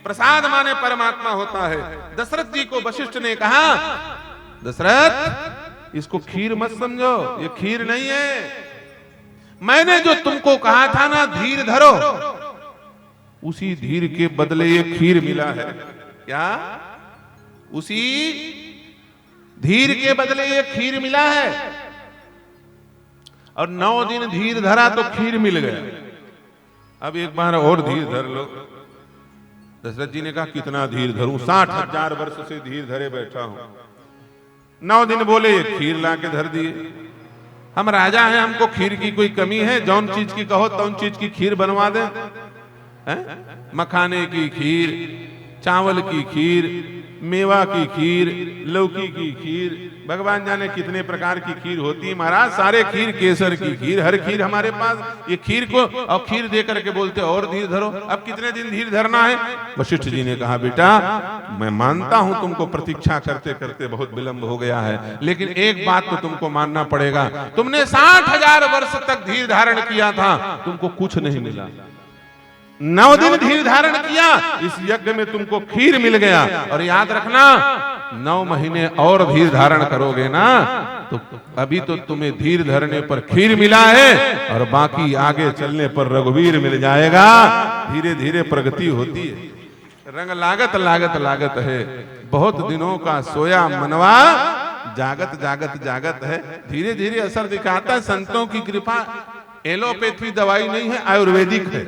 प्रसाद माने परमात्मा होता है। दशरथ जी को वशिष्ठ ने कहा, दशरथ इसको खीर मत समझो, ये खीर नहीं है। मैंने जो तुमको कहा था ना धीर धरो, उसी धीर के बदले ये खीर मिला है। क्या? उसी धीर के बदले ये खीर मिला है। और 9 दिन धीर धरा तो खीर मिल गया। अब एक बार और धीर धर लो। दशरथ जी ने कहा, कितना धीर धरूं? 60,000 वर्ष से धीर धरे बैठा हूं। 9 दिन बोले, ये खीर लाके धर दिए। हम राजा हैं, हमको खीर की कोई कमी है? जौन चीज की कहो तौन चीज की खीर बनवा दे। मखाने की खीर, चावल की खीर, मेवा की खीर, लौकी की खीर, भगवान जाने कितने प्रकार की खीर होती है महाराज। सारे खीर, केसर की खीर, हर खीर हमारे पास। ये खीर को और खीर दे करके बोलते और धीर धरो। अब कितने दिन धीर धरना है? वशिष्ठ जी ने कहा, बेटा मैं मानता हूं तुमको प्रतीक्षा करते करते बहुत विलंब हो गया है, लेकिन एक बात तो तुमको मानना पड़ेगा। तुमने 60,000 वर्ष तक धीर धारण किया था, तुमको कुछ नहीं मिला। 9 दिन धीर धारण किया, इस यज्ञ में तुमको खीर मिल गया। और याद रखना, 9 महीने और धीर धारण करोगे ना, तो अभी तो तुम्हें धीर धरने पर खीर मिला है, और बाकी आगे चलने पर रघुवीर मिल जाएगा। धीरे धीरे प्रगति होती है। रंग लागत लागत लागत है, बहुत दिनों का सोया मनवा, जागत जागत जागत है। धीरे धीरे असर दिखाता है। संतों की कृपा एलोपैथी दवाई नहीं है, आयुर्वेदिक है।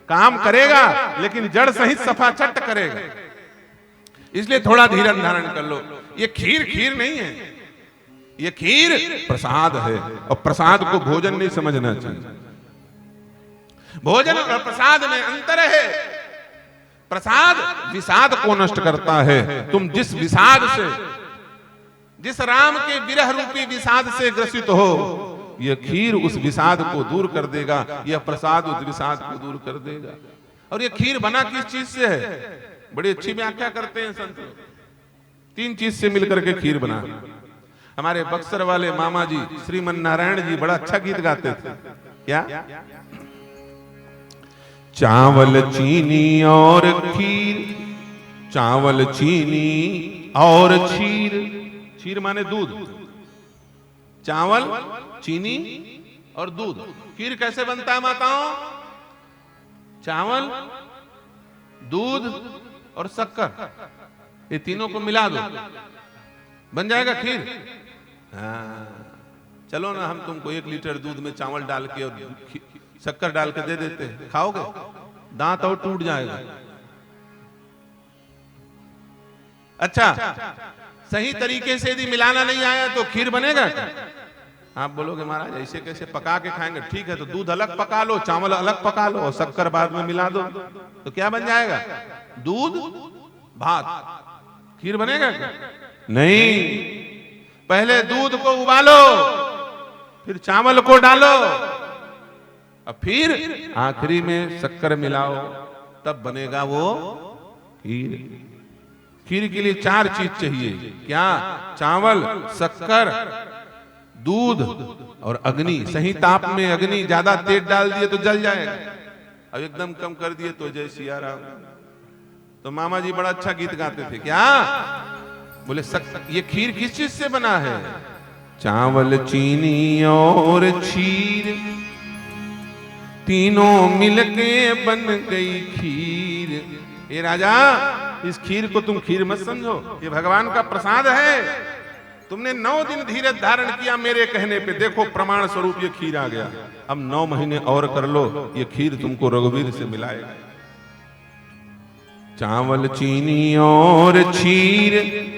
काम करेगा लेकिन जड़ सहित सफा चट करेगा। इसलिए थोड़ा धीरज धारण कर लो। ये खीर खीर नहीं है, ये खीर प्रसाद है। और प्रसाद को भोजन नहीं समझना चाहिए। भोजन और प्रसाद में अंतर है। प्रसाद विषाद को नष्ट करता है। तुम जिस विषाद से, जिस राम के विरह रूपी विषाद से ग्रसित हो, यह खीर उस विषाद को दूर कर देगा, यह प्रसाद उस विषाद को दूर कर देगा। और यह खीर बना किस चीज से है? बड़ी अच्छी व्याख्या करते हैं संत। 3 चीज से मिलकर के खीर बना। हमारे बक्सर वाले मामा जी श्रीमन नारायण जी बड़ा अच्छा गीत गाते थे। क्या? चावल चीनी और खीर, चावल चीनी और क्षीर। क्षीर माने दूध, चावल चीनी और दूध। खीर कैसे बनता है माताओं? चावल, दूध और शक्कर, ये तीनों को मिला दो, बन जाएगा खीर। हाँ, चलो ना, हम तुमको 1 लीटर दूध में चावल डाल के और शक्कर डाल के दे देते हैं, खाओगे? दांत और टूट जाएगा। अच्छा, सही तरीके से यदि मिलाना नहीं आया तो खीर बनेगा क्या? आप बोलोगे महाराज ऐसे कैसे, पका के खाएंगे। ठीक है, तो दूध अलग पका लो, चावल अलग पका लो और शक्कर बाद में मिला दो, तो क्या बन जाएगा? दूध भात। खीर बनेगा क्या? नहीं, पहले दूध को उबालो, फिर चावल को डालो, और फिर आखिरी में शक्कर मिलाओ, तब बनेगा वो खीर। खीर के लिए 4 चीज चाहिए। क्या? चावल, शक्कर, दूध और अग्नि। सही ताप में अग्नि। ज्यादा तेज डाल दिए तो जल जाएगा, अब एकदम कम कर दिए तो जय सिया राम। तो मामा जी बड़ा अच्छा गीत गाते थे। क्या बोले? ये खीर किस चीज से बना है? चावल, चीनी और क्षीर, तीनों मिलके बन गई खीर। ये राजा, इस खीर को तुम खीर मत समझो, ये भगवान का प्रसाद है। तुमने 9 दिन धीरज धारण किया मेरे कहने पे, देखो प्रमाण स्वरूप ये खीर आ गया। अब 9 महीने और कर लो, ये खीर तुमको रघुवीर से मिलाएगा। चावल, चीनी और क्षीर,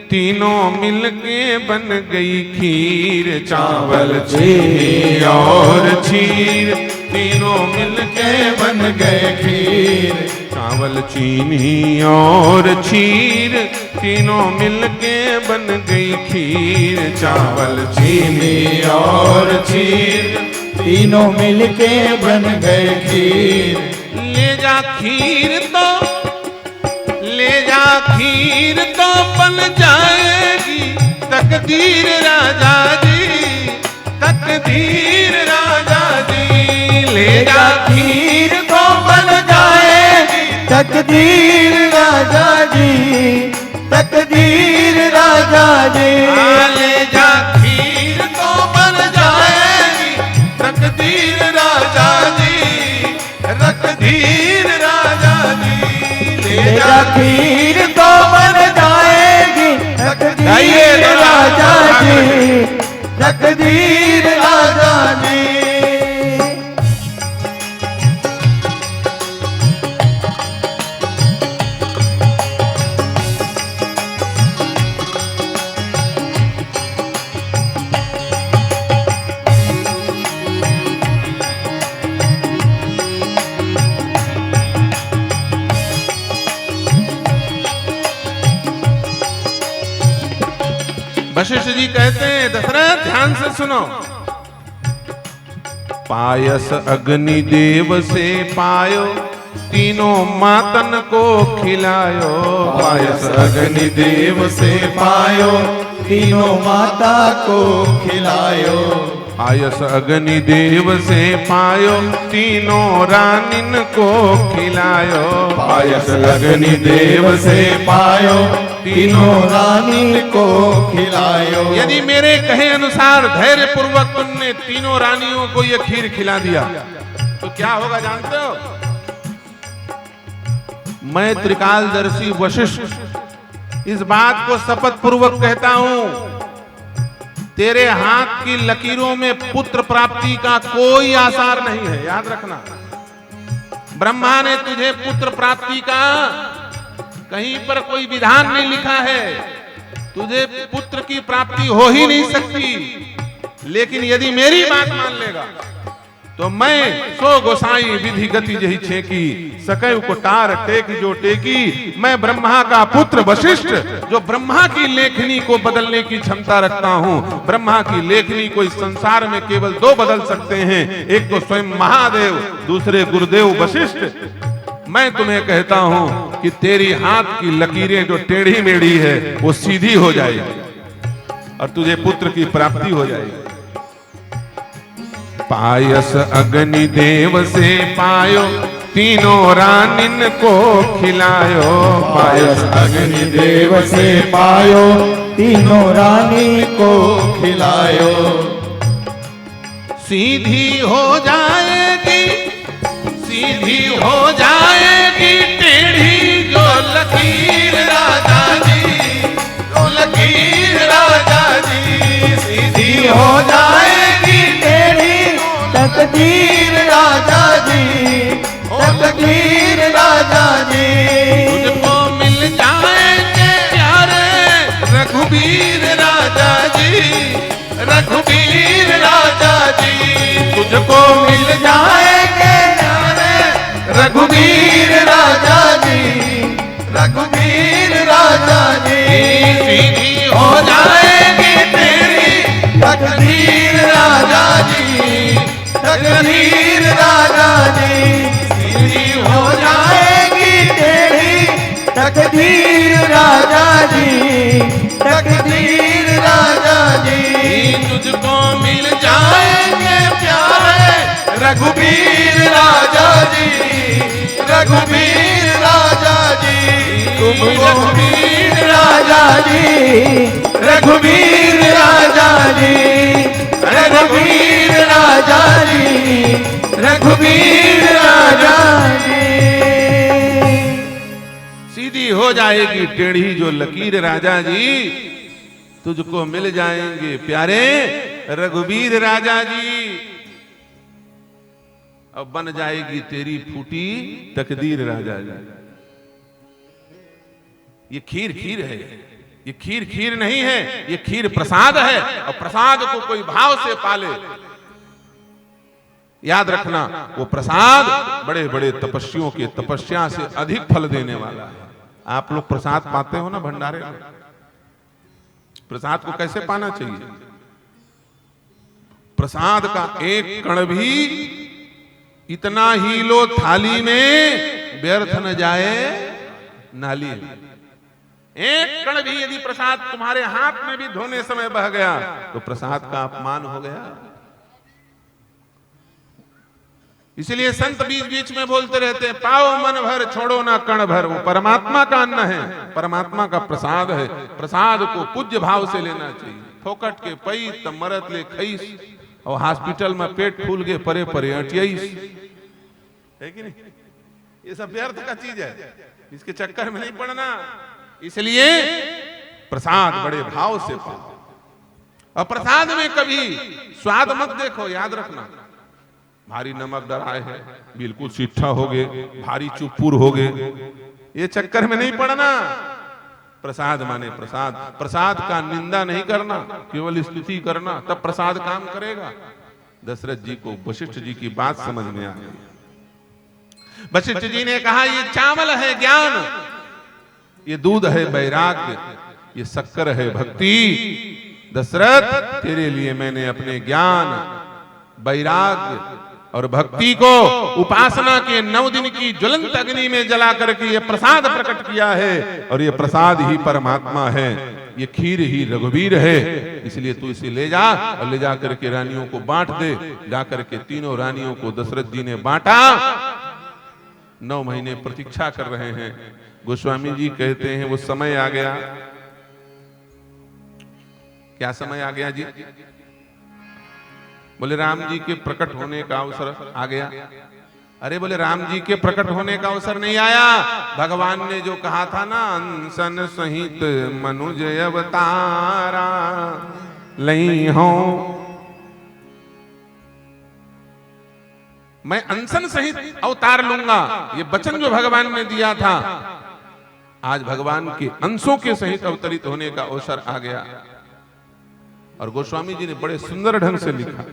तीनों मिलके बन गई खीर। चावल, चीनी और क्षीर, तीनों मिलके बन गए खीर। चावल, चीनी और क्षीर, तीनों मिलके बन गई खीर। चावल, चीनी और क्षीर, तीनों मिलके बन गए खीर। ले जा खीर तो, ले जा खीर तो बन जाएगी तकदीर राजा जी, तकदीर राजा जी। ले जा खीर तो बन जाएगी तकदीर राजा जी, तकदीर राजा जी। ले जा खीर तो बन जाएगी तकदीर राजा जी, तकदीर राजा जी। ले जा खीर तो बन जाएगी तकदीर राजा जी, तकदीर राजा जी। वशिष्ठ जी कहते हैं दशरथ ध्यान से सुनो। पायस अग्नि देव से पायो, तीनों मातन को खिलायो। पायस अग्नि देव से पायो, तीनों माता को खिलायो। पायस अग्नि देव से पायो, तीनों रानिन को खिलायो। पायस अग्नि देव से पायो, तीनों रानी को खिलायो। यदि मेरे कहे अनुसार धैर्य पूर्वक तुमने तीनों रानियों को यह खीर खिला दिया तो क्या होगा जानते हो? मैं त्रिकालदर्शी वशिष्ठ इस बात को शपथ पूर्वक कहता हूं, तेरे हाथ की लकीरों में पुत्र प्राप्ति का कोई आसार नहीं है। याद रखना, ब्रह्मा ने तुझे पुत्र प्राप्ति का कहीं पर कोई विधान नहीं लिखा है, तुझे पुत्र की प्राप्ति हो ही नहीं सकती। लेकिन यदि मेरी बात मान लेगा तो मैं सो गोसाई विधि गति जही छेकी, सकैव को टार टेक जो टेकी। मैं ब्रह्मा का पुत्र वशिष्ठ, जो ब्रह्मा की लेखनी को बदलने की क्षमता रखता हूं। ब्रह्मा की लेखनी को इस संसार में केवल दो बदल सकते हैं, एक तो स्वयं महादेव, दूसरे गुरुदेव वशिष्ठ। मैं तुम्हें कहता हूं कि तेरी हाथ की लकीरें जो टेढ़ी मेढ़ी है वो सीधी हो जाएगी और तुझे पुत्र की प्राप्ति हो जाएगी। पायस अग्नि देव से पायो, तीनों रानिन को खिलायो। पायस अग्नि देव से पायो, तीनों रानी को खिलायो। सीधी हो जाएगी, सीधी हो जाएगी टेढ़ी जो लकीर राजा जी, जो लकीर राजा जी। सीधी हो जाएगी टेढ़ी तकदीर राजा जी, तकदीर राजा जी। तुझको मिल जाएंगे प्यारे रघुवीर राजा जी, रघुवीर राजा जी। तुझको मिल जाएंगे प्यारे रघुवीर राजा जी, रघुवीर राजा जी। सीधी हो जाएगी तेरी तकदीर राजा जी, तकदीर राजा जी। सीधी हो जाएगी तेरी तकदीर राजा जी, तकदीर राजा जी। तुझको मिल जाएंगे प्यारे रघुवीर राजा जी, रघुवीर राजा जी। तुम रघुवीर राजा जी, रघुवीर राजा जी, रघुवीर राजा जी, रघुवीर राजा जी। सीधी हो जाएगी टेढ़ी जो लकीर राजा जी, तुझको मिल जाएंगे प्यारे रघुवीर राजा जी। अब बन जाएगी तेरी फूटी तकदीर राजा जी। ये खीर खीर है, ये खीर खीर नहीं है, ये खीर प्रसाद है। और प्रसाद को कोई भाव से पाले, याद रखना वो प्रसाद बड़े बड़े तपस्वियों के तपस्या से अधिक फल देने वाला है। आप लोग प्रसाद पाते हो ना भंडारे में, प्रसाद को कैसे पाना चाहिए? प्रसाद का एक कण भी इतना ही लो थाली में, व्यर्थ न जाए नाली में। एक कण भी यदि प्रसाद तुम्हारे हाथ में भी धोने समय बह गया तो प्रसाद का अपमान हो गया। इसलिए संत बीच बीच में बोलते रहते हैं, पाओ मन भर छोड़ो ना कण भर। वो परमात्मा का अन्न है, परमात्मा का प्रसाद है। प्रसाद को पूज्य भाव से लेना चाहिए। फोकट के पई त मरत ले खईस, और हॉस्पिटल में पेट फूल के परे परे अटियाईस, है कि नहीं? ये सब व्यर्थ का चीज है, इसके चक्कर में नहीं पड़ना। इसलिए प्रसाद बड़े भाव से पाओ, और प्रसाद में कभी स्वाद मत देखो। याद रखना, भारी नमक डराए है, बिल्कुल सिट्ठा हो गए, भारी चुपूर हो गए, ये चक्कर में नहीं पड़ना। प्रसाद माने प्रसाद। प्रसाद का निंदा नहीं करना, केवल स्तुति करना, तब प्रसाद काम करेगा। दशरथ जी को वशिष्ठ जी की बात समझ में आ गई। वशिष्ठ जी ने कहा, ये चावल है ज्ञान, ये दूध है वैराग्य, ये शक्कर है भक्ति। दशरथ, तेरे लिए मैंने अपने ज्ञान, वैराग्य और भक्ति को उपासना के 9 दिन की ज्वलंत अग्नि में जला करके ये प्रसाद प्रकट किया है, और ये प्रसाद ही परमात्मा है, ये खीर ही रघुवीर है। इसलिए तू इसे ले जा, और ले जा करके रानियों को बांट दे। जा करके 3 रानियों को दशरथ जी ने बांटा। 9 महीने प्रतीक्षा कर रहे हैं। गोस्वामी जी कहते हैं, वो समय आ गया। क्या समय आ गया जी? बोले राम जी के प्रकट होने का अवसर आ गया। अरे बोले, राम जी के प्रकट होने का अवसर नहीं आया। भगवान ने जो कहा था ना, अंसन सहित मनुज अवतारा लई हो, मैं अंसन सहित अवतार लूंगा, ये वचन जो भगवान ने दिया था, आज भगवान के अंशों के सहित अवतरित होने का अवसर आ गया। और गोस्वामी जी ने बड़े सुंदर ढंग से लिखा।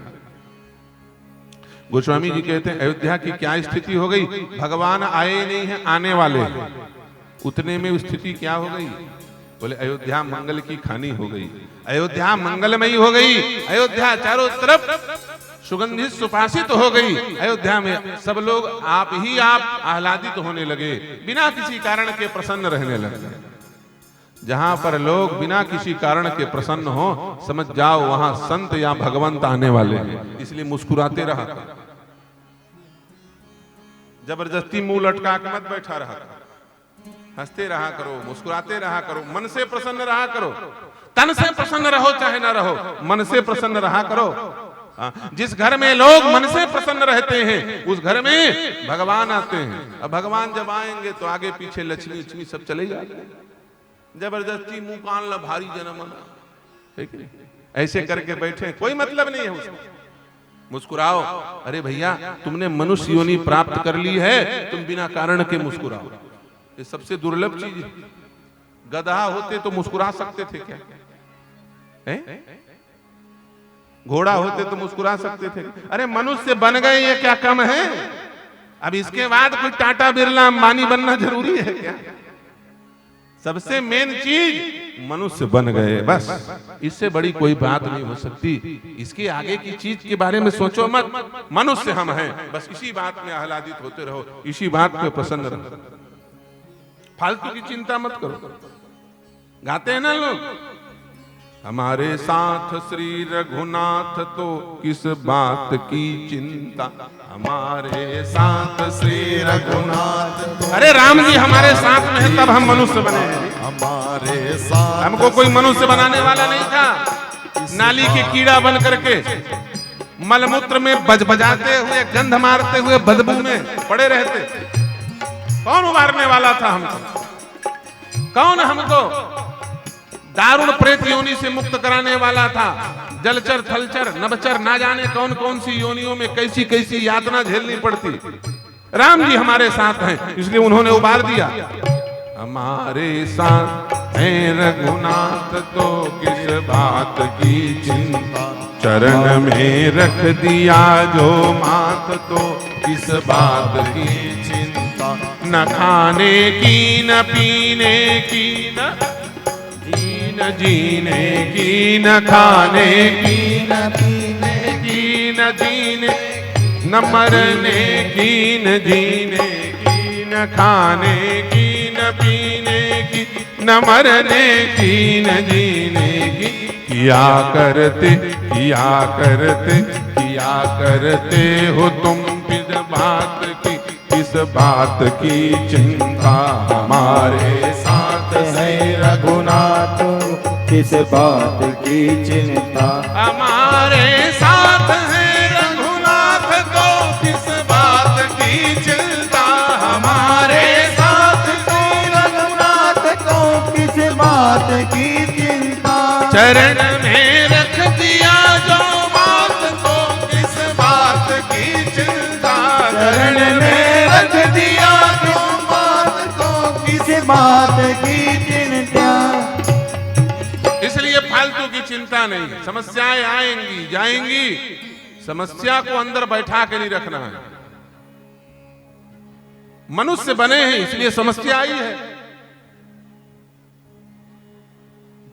गोस्वामी जी कहते हैं, अयोध्या की क्या स्थिति हो गई? भगवान आए नहीं है, आने वाले हैं। उतने में स्थिति क्या हो गई? बोले, अयोध्या मंगल की खानी हो गई, अयोध्या मंगलमयी हो गई, अयोध्या चारों तरफ सुगंधित सुपासित हो गई। अयोध्या में सब लोग आप ही आप आह्लादित होने लगे, बिना किसी कारण के प्रसन्न रहने लगे। जहां पर लोग बिना किसी कारण के प्रसन्न हो, समझ जाओ वहां संत या भगवंत आने वाले हैं। इसलिए मुस्कुराते रहा, जबरदस्ती मुंह लटका के मत बैठा रहा, हंसते रहा करो, मुस्कुराते रहा करो, मन से प्रसन्न रहा करो। तन से प्रसन्न रहो चाहे ना रहो, मन से प्रसन्न रहा करो। जिस घर में लोग मन से प्रसन्न रहते हैं, उस घर में भगवान आते हैं। अब भगवान जब आएंगे तो आगे पीछे लक्ष्मी लक्ष्मी सब चले जाते। जबरदस्ती मुंह कान ला भारी जनमना, ठीक है, ऐसे करके बैठे, कोई मतलब नहीं है उसमें। मुस्कुराओ। अरे भैया, तुमने मनुष्य योनि प्राप्त कर ली है, तुम बिना कारण के मुस्कुराओ, ये सबसे दुर्लभ चीज है। गधा होते तो मुस्कुरा सकते थे क्या? घोड़ा होते तो मुस्कुरा सकते थे। अरे मनुष्य बन गए, ये क्या कम है? अब इसके बाद कोई टाटा बिरला अंबानी बनना जरूरी है क्या? सबसे मेन चीज मनुष्य बन गए, बस। इससे बड़ी कोई बात नहीं हो सकती। इसके आगे की चीज के बारे में सोचो मत। मनुष्य हम हैं, बस इसी बात में आह्लादित होते रहो, इसी बात पे प्रसन्न रहो, फालतू की चिंता मत करो। गाते हैं ना लोग, हमारे साथ श्री रघुनाथ तो किस बात की चिंता, हमारे साथ श्री रघुनाथ। अरे राम जी हमारे साथ में है, तब हम मनुष्य बने हैं। हमारे साथ हमको कोई मनुष्य बनाने वाला नहीं था। नाली के कीड़ा बन करके मलमूत्र में बजबजाते हुए, गंध मारते हुए, बदबू में पड़े रहते। कौन उबारने वाला था हमको? कौन हमको दारुण प्रेत योनि से मुक्त कराने वाला था? जलचर, थलचर, नभचर, ना जाने कौन कौन सी योनियों में कैसी कैसी यातना झेलनी पड़ती। राम जी हमारे साथ हैं, इसलिए उन्होंने उबार दिया। हमारे साथ है रघुनाथ तो किस बात की चिंता, चरण में रख दिया जो माथ तो किस बात की चिंता। न खाने की, न पीने की, न जीने की, न खाने की, न पीने की, न जीने, न मरने की, न जीने की, न खाने की, न पीने की, न मरने की, न जीने की। किया करते, किया करते, किया करते हो तुम विद्वान किस बात की चिंता, हमारे साथ है रघुनाथ किस बात की चिंता, हमारे साथ है रघुनाथ को किस बात की चिंता, हमारे साथ है रघुनाथ को किस बात की चिंता, चरण में रख दिया जो बात को किस बात की चिंता, चरण में रख दिया जो बात को किस बात की चिंता। इसलिए फालतू की चिंता नहीं, समस्याएं आएंगी जाएंगी, समस्या को अंदर बैठा के नहीं रखना है। मनुष्य बने हैं इसलिए समस्या आई है।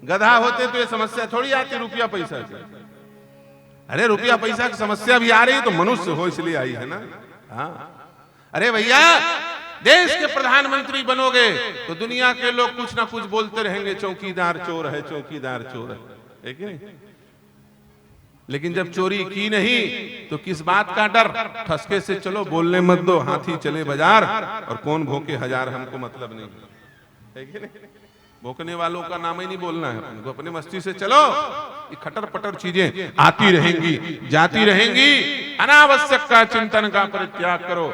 गधा होते तो ये समस्या थोड़ी आती रुपया पैसा की। अरे रुपया पैसा की समस्या भी आ रही तो मनुष्य हो इसलिए आई है ना। हाँ, अरे भैया देश के प्रधानमंत्री बनोगे तो दुनिया के लोग कुछ ना कुछ बोलते रहेंगे, चौकीदार चोर है, चौकीदार चोर है कि नहीं? लेकिन जब चोरी की नहीं तो किस बात का डर? ठसके से चलो, बोलने मत दो, हाथी चले बाजार और कौन भोंके हजार, हमको मतलब नहीं है कि नहीं? भोंकने वालों का नाम ही नहीं बोलना है, उनको अपने मस्ती से चलो। ये खटर पटर चीजें आती रहेंगी जाती रहेंगी, अनावश्यक का चिंतन का परित्याग करो।